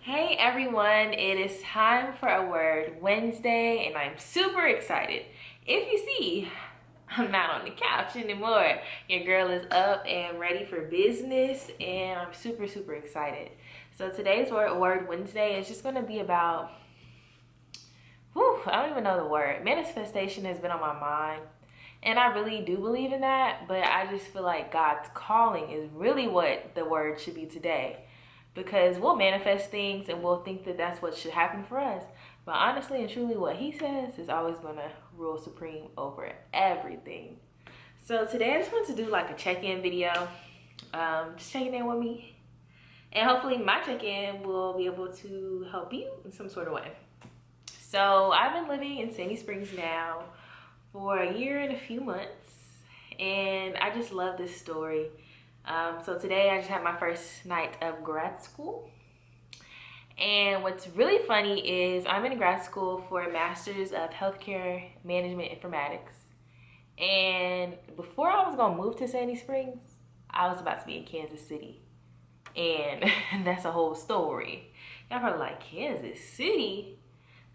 Hey everyone, it is time for a Word Wednesday and I'm super excited. If you see, I'm not on the couch anymore. Your girl is up and ready for business and I'm super excited. So today's Word Wednesday is just going to be about, I don't even know the word. Manifestation has been on my mind. And I really do believe in that, but I just feel like God's calling is really what the word should be today. Because we'll manifest things and we'll think that that's what should happen for us. But honestly and truly, what He says is always going to rule supreme over everything. So today I just want to do like a check-in video. Just checking in with me. And hopefully my check-in will be able to help you in some sort of way. So I've been living in Sandy Springs now for a year and a few months, and I just love this story. So today I just had my first night of grad school, and what's really funny is I'm in grad school for a master's of healthcare management informatics, and before I was gonna move to Sandy Springs, I was about to be in Kansas City, and that's a whole story. Y'all probably like, Kansas City?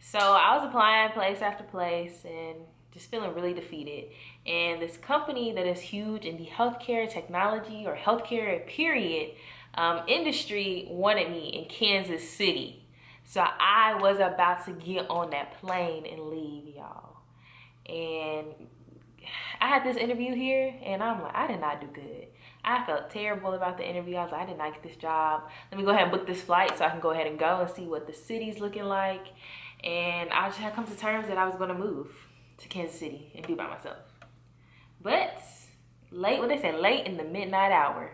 So I was applying place after place and just feeling really defeated. And this company that is huge in the healthcare technology or healthcare period industry wanted me in Kansas City. So I was about to get on that plane and leave, y'all. And I had this interview here and I'm like, I did not do good. I felt terrible about the interview. I was like, I did not get this job. Let me go ahead and book this flight so I can go ahead and go and see what the city's looking like. And I just had come to terms that I was going to move to Kansas City and be by myself. But late in the midnight hour,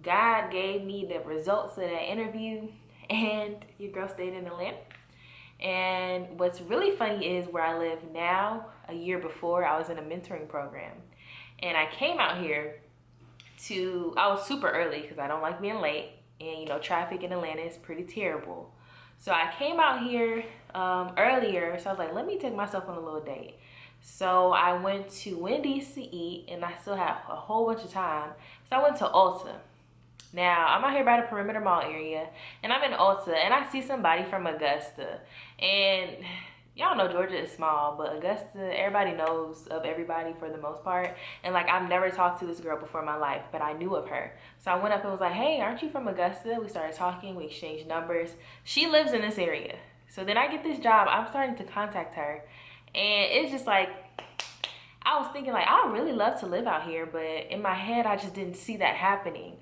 God gave me the results of that interview and your girl stayed in Atlanta. And what's really funny is where I live now, a year before, I was in a mentoring program. And I came out here I was super early because I don't like being late. And traffic in Atlanta is pretty terrible. So I came out here earlier, so I was like, let me take myself on a little date. So I went to Wendy's to eat, and I still have a whole bunch of time. So I went to Ulta. Now, I'm out here by the Perimeter Mall area, and I'm in Ulta, and I see somebody from Augusta. And y'all know Georgia is small, but Augusta, everybody knows of everybody for the most part. And like, I've never talked to this girl before in my life, but I knew of her. So I went up and was like, hey, aren't you from Augusta? We started talking, we exchanged numbers. She lives in this area. So then I get this job, I'm starting to contact her. And it's just like, I was thinking like, I would really love to live out here, but in my head, I just didn't see that happening.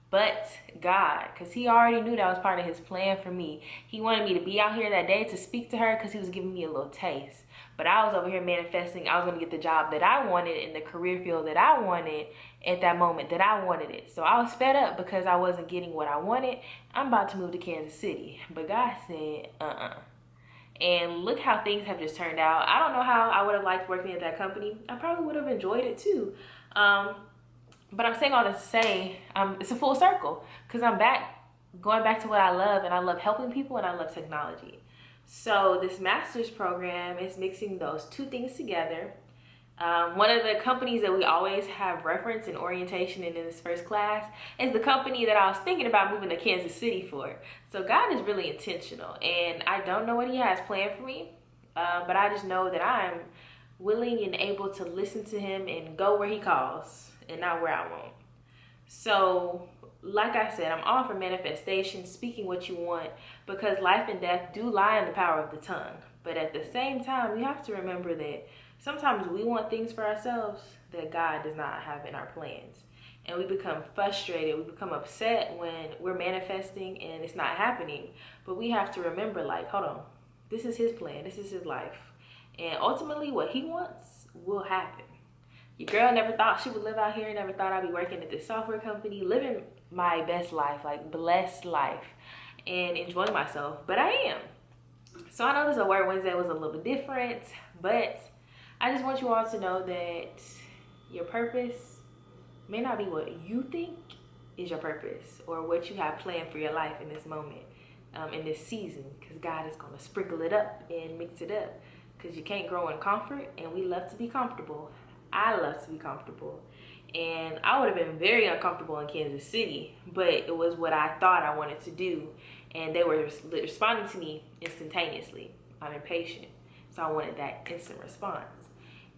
But God, because He already knew that was part of His plan for me. He wanted me to be out here that day to speak to her because He was giving me a little taste. But I was over here manifesting. I was going to get the job that I wanted in the career field that I wanted at that moment that I wanted it. So I was fed up because I wasn't getting what I wanted. I'm about to move to Kansas City. But God said, And look how things have just turned out. I don't know how I would have liked working at that company. I probably would have enjoyed it too. But I'm saying all this to say, it's a full circle because I'm going back to what I love, and I love helping people and I love technology. So this master's program is mixing those two things together. One of the companies that we always have reference in orientation and in this first class is the company that I was thinking about moving to Kansas City for. So God is really intentional, and I don't know what He has planned for me, but I just know that I'm willing and able to listen to Him and go where He calls and not where I won't. So like I said, I'm all for manifestation, speaking what you want, because life and death do lie in the power of the tongue. But at the same time, we have to remember that sometimes we want things for ourselves that God does not have in our plans. And we become frustrated, we become upset when we're manifesting and it's not happening. But we have to remember, like, hold on, this is His plan, this is His life. And ultimately what He wants will happen. Your girl never thought she would live out here, never thought I'd be working at this software company, living my best life, like blessed life, and enjoying myself, but I am. So I know this Word Wednesday was a little bit different, but I just want you all to know that your purpose may not be what you think is your purpose or what you have planned for your life in this moment, in this season, because God is going to sprinkle it up and mix it up, because you can't grow in comfort, and we love to be comfortable. I love to be comfortable, and I would have been very uncomfortable in Kansas City, but it was what I thought I wanted to do, and they were responding to me instantaneously. I'm impatient, so I wanted that instant response.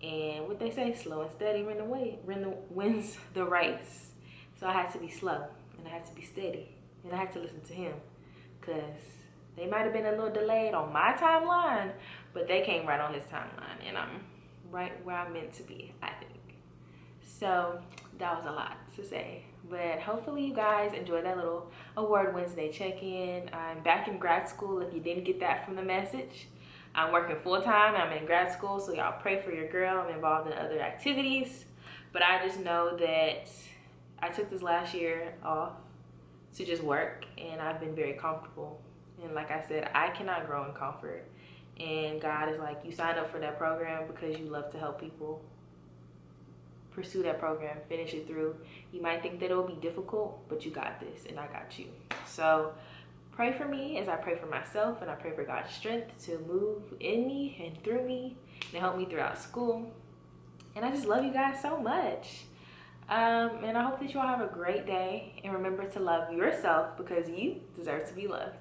And what they say, slow and steady wins the race. So I had to be slow, and I had to be steady, and I had to listen to him, because they might have been a little delayed on my timeline, but they came right on his timeline, and I'm right where I'm meant to be, I think. So that was a lot to say, but hopefully you guys enjoyed that little Award Wednesday check-in. I'm back in grad school, if you didn't get that from the message. I'm working full-time, I'm in grad school, so y'all pray for your girl. I'm involved in other activities, but I just know that I took this last year off to just work, and I've been very comfortable. And like I said, I cannot grow in comfort. And God is like, you signed up for that program because you love to help people. Pursue that program, finish it through. You might think that it will be difficult, but you got this, and I got you. So pray for me as I pray for myself, and I pray for God's strength to move in me and through me and help me throughout school. And I just love you guys so much. And I hope that you all have a great day, and remember to love yourself because you deserve to be loved.